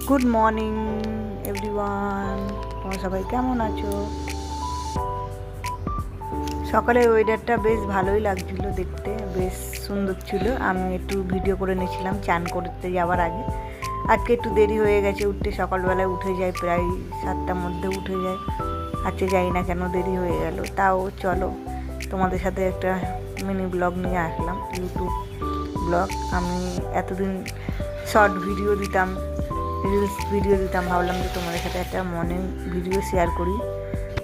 Good morning everyone, তোমরা সবাই কেমন আছো? সকালের ওয়েদারটা বেশ ভালোই লাগছিল, দেখতে বেশ সুন্দর ছিল। আমি একটু ভিডিও করে নিয়েছিলাম চান করতে যাওয়ার আগে। আজকে একটু দেরি হয়ে গেছে উঠতে, সকালবেলায় উঠে যায় প্রায় 7টার মধ্যে উঠে যায়। আজকে যাই না কেন দেরি হয়ে গেল, তাও চলো তোমাদের সাথে একটা মিনি ব্লগ নিয়ে আসলাম, ইউটিউব ব্লগ। আমি এতদিন শর্ট ভিডিও দিতাম, রিলস ভিডিও দিতাম, ভাবলাম যে তোমাদের সাথে একটা মর্নিং ভিডিও শেয়ার করি।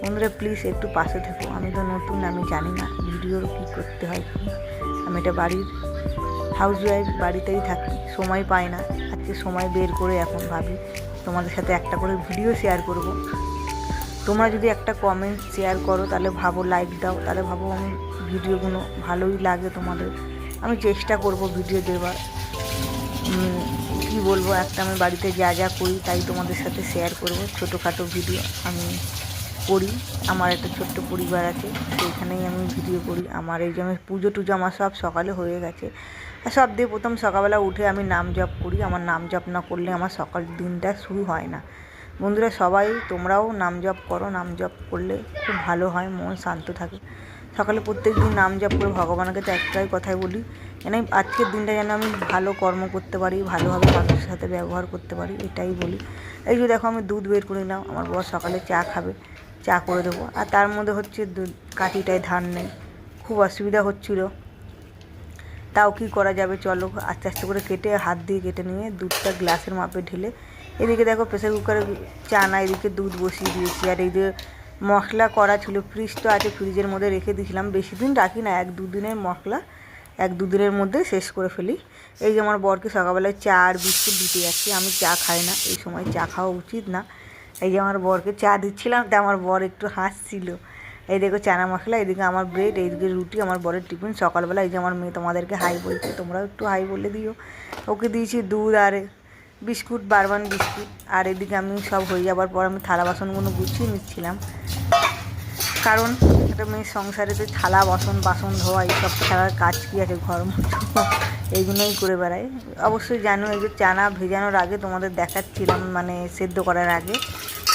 বন্ধুরা প্লিজ একটু পাশে থেকো, আমি তো নতুন, আমি জানি না ভিডিওর কী করতে হয়। আমি এটা বাড়ির হাউসওয়াইফ, বাড়িতেই থাকি, সময় পাই না। আজকে সময় বের করে এখন ভাবি তোমাদের সাথে একটা করে ভিডিও শেয়ার করব। তোমরা যদি একটা কমেন্ট শেয়ার করো, তাহলে ভাবো, লাইক দাও, তাহলে ভাবো আমি ভিডিওগুলো ভালোই লাগে তোমাদের। আমি চেষ্টা করব ভিডিও দেওয়ার। কী বলবো, একটা আমি বাড়িতে যা যা করি তাই তোমাদের সাথে শেয়ার করব। ছোটোখাটো ভিডিও আমি করি, আমার একটা ছোট্ট পরিবার আছে, সেইখানেই আমি ভিডিও করি। আমার এই যে আমি পুজো টুজো আমার সব সকালে হয়ে গেছে। আর সব দিয়ে প্রথম সকালবেলা উঠে আমি নাম জপ করি। আমার নাম জপ না করলে আমার সকাল দিনটা শুরু হয় না। বন্ধুরা সবাই তোমরাও নাম জপ করো, নাম জপ করলে খুব ভালো হয়, মন শান্ত থাকে। সকালে প্রত্যেক দিন নাম জপ করে ভগবানকে তো একটাই কথাই বলি, যেন আজকের দিনটা যেন আমি ভালো কর্ম করতে পারি, ভালোভাবে মানুষের সাথে ব্যবহার করতে পারি, এটাই বলি। এই যে দেখো আমি দুধ বের করে নিলাম, আমার বর সকালে চা খাবে, চা করে দেবো। আর তার মধ্যে হচ্ছে দুধ কাঠিটায় ধান নেই, খুব অসুবিধা হচ্ছিলো। তাও কি করা যাবে, চলো আস্তে আস্তে করে কেটে, হাত দিয়ে কেটে নিয়ে দুধটা গ্লাসের মাপে ঢেলে, এদিকে দেখো প্রেসার কুকারে চা না, এদিকে দুধ বসিয়ে দিয়েছি। আর এই যে মশলা করা ছিল, ফ্রিজ তো আছে, ফ্রিজের মধ্যে রেখে দিয়েছিলাম, বেশি দিন রাখি না, 1-2 দিনের মশলা 1-2 দিনের মধ্যে শেষ করে ফেলি। এই যে আমার বরকে সকালবেলায় চা আর বিস্কুট দিতে যাচ্ছি, আমি চা খাই না, এই সময় চা খাওয়া উচিত না। এই যে আমার বরকে চা দিচ্ছিলাম, তা আমার বর একটু হাসছিল। এই দেখো চানা মশলা, এদিকে আমার ব্রেড, এইদিকে রুটি, আমার বরের টিফিন সকালবেলা। এই যে আমার মেয়ে তোমাদেরকে হাই বলছে, তোমরাও একটু হাই বলে দিও। ওকে দিয়েছি দুধ আর বিস্কুট, বারবান বিস্কুট। আর এদিকে আমি সব হয়ে যাবার পর আমি থালা বাসনগুলো গুছিয়ে নিচ্ছিলাম, কারণ একটা মেয়ের সংসারে তো থালা বাসন ধোয়া এইসব ছাড়ার কাজ কী আছে, ঘর মতো এইগুলোই করে বেড়াই। অবশ্যই জানো, এই যে চানা ভেজানোর আগে তোমাদের দেখাচ্ছিলাম, মানে সেদ্ধ করার আগে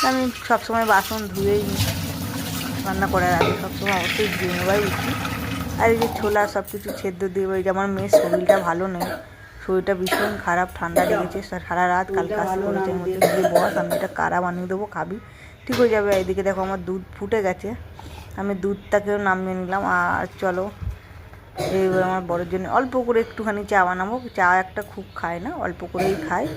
আমি সবসময় বাসন ধুয়েই নিই, রান্না করার আগে সবসময় অবশ্যই ধুয়ে নেওয়াই উচিত। আর এই যে ছোলা সব কিছু সেদ্ধ দিয়ে, এই যে আমার মেয়ের শরীরটা ভালো নেই, শরীরটা ভীষণ খারাপ, ঠান্ডা লেগেছে সারা রাত, কালকে আসতে বলেছে, এর মধ্যে গিয়ে বস আমি এটা কারা বানিয়ে দেবো, খাবি, ঠিক হয়ে যাবে। এইদিকে দেখো আমার দুধ ফুটে গেছে, আমি দুধটাকেও নামিয়ে নিলাম। আর চলো এইবার আমার বড়ের জন্য অল্প করে একটুখানি চা বানাবো। চা একটা খুব খায় না, অল্প করেই খায়।